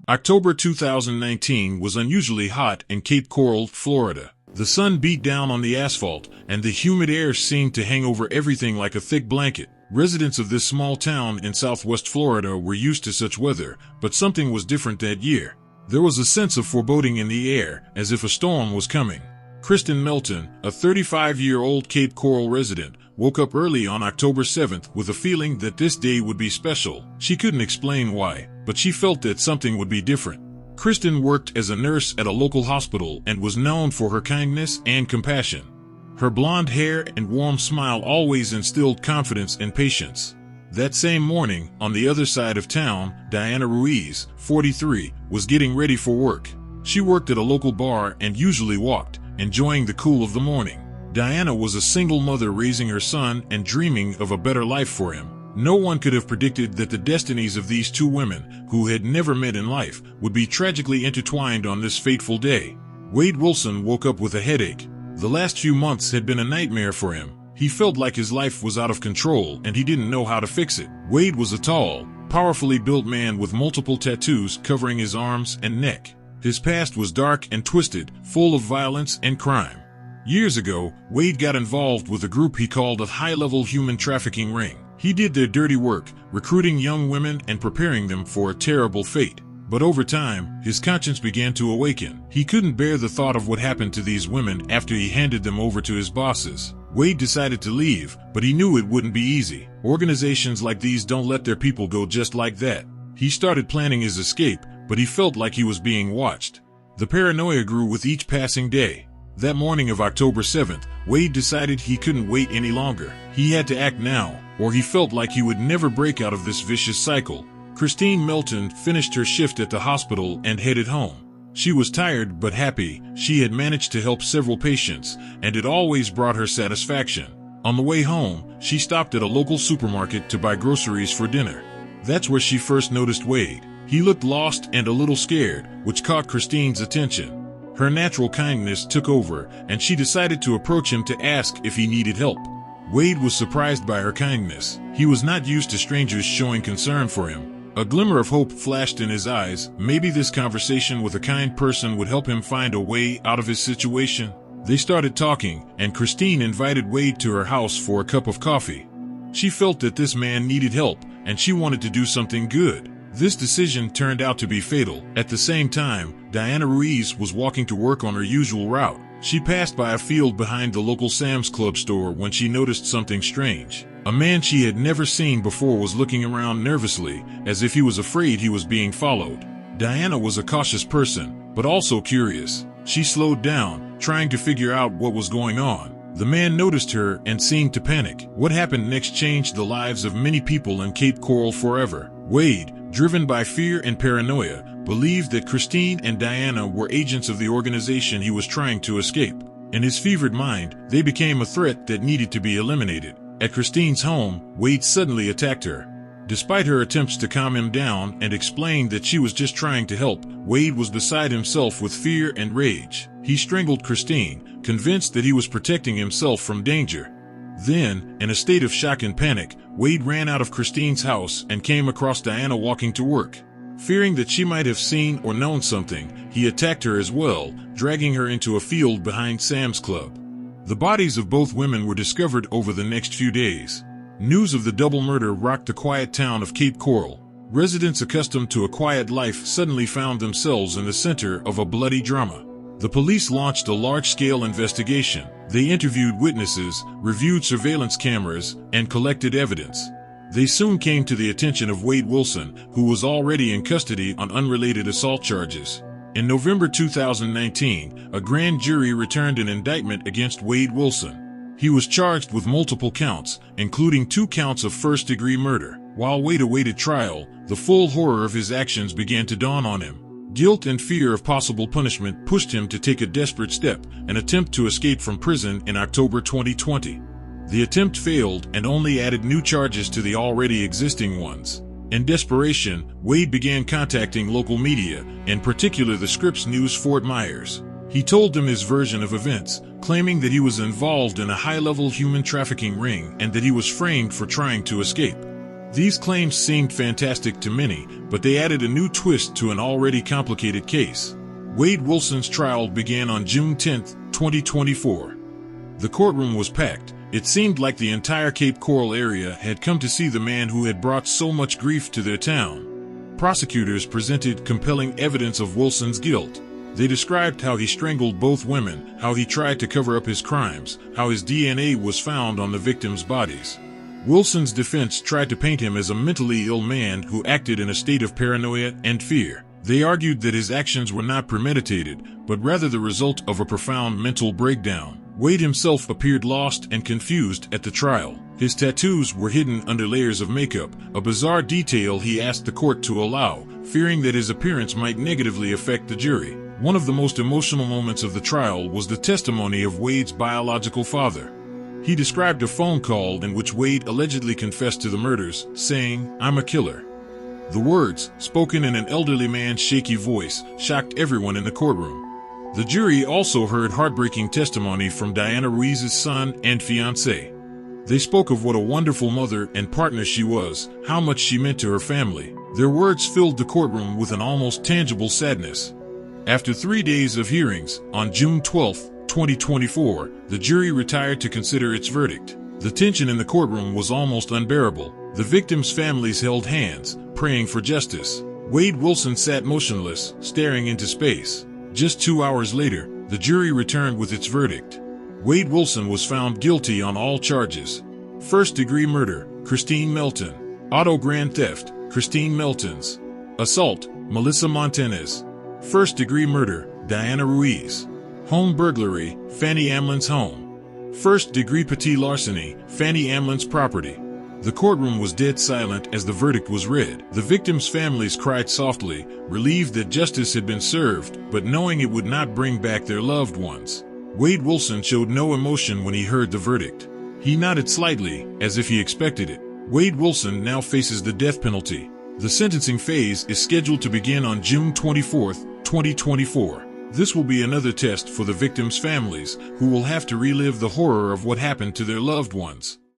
October 2019 was unusually hot in Cape Coral, Florida. The sun beat down on the asphalt, and the humid air seemed to hang over everything like a thick blanket. Residents of this small town in southwest Florida were used to such weather, but something was different that year. There was a sense of foreboding in the air, as if a storm was coming. Kristen Melton, a 35-year-old Cape Coral resident, woke up early on October 7th with a feeling that this day would be special. She couldn't explain why, but she felt that something would be different. Kristen worked as a nurse at a local hospital and was known for her kindness and compassion. Her blonde hair and warm smile always instilled confidence and patience. That same morning, on the other side of town, Diana Ruiz, 43, was getting ready for work. She worked at a local bar and usually walked, enjoying the cool of the morning. Diana was a single mother raising her son and dreaming of a better life for him. No one could have predicted that the destinies of these two women, who had never met in life, would be tragically intertwined on this fateful day. Wade Wilson woke up with a headache. The last few months had been a nightmare for him. He felt like his life was out of control and he didn't know how to fix it. Wade was a tall, powerfully built man with multiple tattoos covering his arms and neck. His past was dark and twisted, full of violence and crime. Years ago, Wade got involved with a group he called a high-level human trafficking ring. He did their dirty work, recruiting young women and preparing them for a terrible fate. But over time, his conscience began to awaken. He couldn't bear the thought of what happened to these women after he handed them over to his bosses. Wade decided to leave, but he knew it wouldn't be easy. Organizations like these don't let their people go just like that. He started planning his escape, but he felt like he was being watched. The paranoia grew with each passing day. That morning of October 7th, Wade decided he couldn't wait any longer. He had to act now, or he felt like he would never break out of this vicious cycle. Kristen Melton finished her shift at the hospital and headed home. She was tired but happy. She had managed to help several patients, and it always brought her satisfaction. On the way home, she stopped at a local supermarket to buy groceries for dinner. That's where she first noticed Wade. He looked lost and a little scared, which caught Kristen's attention. Her natural kindness took over, and she decided to approach him to ask if he needed help. Wade was surprised by her kindness. He was not used to strangers showing concern for him. A glimmer of hope flashed in his eyes. Maybe this conversation with a kind person would help him find a way out of his situation. They started talking, and Kristen invited Wade to her house for a cup of coffee. She felt that this man needed help, and she wanted to do something good. This decision turned out to be fatal. At the same time, Diana Ruiz was walking to work on her usual route. She passed by a field behind the local Sam's Club store when she noticed something strange. A man she had never seen before was looking around nervously, as if he was afraid he was being followed. Diana was a cautious person, but also curious. She slowed down, trying to figure out what was going on. The man noticed her and seemed to panic. What happened next changed the lives of many people in Cape Coral forever. Wade, driven by fear and paranoia, believed that Kristen and Diana were agents of the organization he was trying to escape. In his fevered mind, they became a threat that needed to be eliminated. At Kristen's home, Wade suddenly attacked her. Despite her attempts to calm him down and explain that she was just trying to help, Wade was beside himself with fear and rage. He strangled Kristen, convinced that he was protecting himself from danger. Then, in a state of shock and panic, Wade ran out of Kristen's house and came across Diana walking to work. Fearing that she might have seen or known something, he attacked her as well, dragging her into a field behind Sam's Club. The bodies of both women were discovered over the next few days. News of the double murder rocked the quiet town of Cape Coral. Residents accustomed to a quiet life suddenly found themselves in the center of a bloody drama. The police launched a large-scale investigation. They interviewed witnesses, reviewed surveillance cameras, and collected evidence. They soon came to the attention of Wade Wilson, who was already in custody on unrelated assault charges. In November 2019, a grand jury returned an indictment against Wade Wilson. He was charged with multiple counts, including 2 counts of first-degree murder. While Wade awaited trial, the full horror of his actions began to dawn on him. Guilt and fear of possible punishment pushed him to take a desperate step, an attempt to escape from prison in October 2020. The attempt failed and only added new charges to the already existing ones. In desperation, Wade began contacting local media, in particular the Scripps News Fort Myers. He told them his version of events, claiming that he was involved in a high-level human trafficking ring and that he was framed for trying to escape. These claims seemed fantastic to many, but they added a new twist to an already complicated case. Wade Wilson's trial began on June 10, 2024. The courtroom was packed. It seemed like the entire Cape Coral area had come to see the man who had brought so much grief to their town. Prosecutors presented compelling evidence of Wilson's guilt. They described how he strangled both women, how he tried to cover up his crimes, how his DNA was found on the victims' bodies. Wilson's defense tried to paint him as a mentally ill man who acted in a state of paranoia and fear. They argued that his actions were not premeditated, but rather the result of a profound mental breakdown. Wade himself appeared lost and confused at the trial. His tattoos were hidden under layers of makeup, a bizarre detail he asked the court to allow, fearing that his appearance might negatively affect the jury. One of the most emotional moments of the trial was the testimony of Wade's biological father. He described a phone call in which Wade allegedly confessed to the murders, saying, "I'm a killer." The words, spoken in an elderly man's shaky voice, shocked everyone in the courtroom. The jury also heard heartbreaking testimony from Diana Ruiz's son and fiancé. They spoke of what a wonderful mother and partner she was, how much she meant to her family. Their words filled the courtroom with an almost tangible sadness. After 3 days of hearings, on June 12, 2024, the jury retired to consider its verdict. The tension in the courtroom was almost unbearable. The victims' families held hands, praying for justice. Wade Wilson sat motionless, staring into space. Just 2 hours later, the jury returned with its verdict. Wade Wilson was found guilty on all charges. First-degree murder, Christine Melton. Auto grand theft, Christine Melton's. Assault, Melissa Montanez. First-degree murder, Diana Ruiz. Home burglary, Fanny Amlin's home. First-degree petty larceny, Fanny Amlin's property. The courtroom was dead silent as the verdict was read. The victims' families cried softly, relieved that justice had been served, but knowing it would not bring back their loved ones. Wade Wilson showed no emotion when he heard the verdict. He nodded slightly, as if he expected it. Wade Wilson now faces the death penalty. The sentencing phase is scheduled to begin on June 24, 2024. This will be another test for the victims' families, who will have to relive the horror of what happened to their loved ones.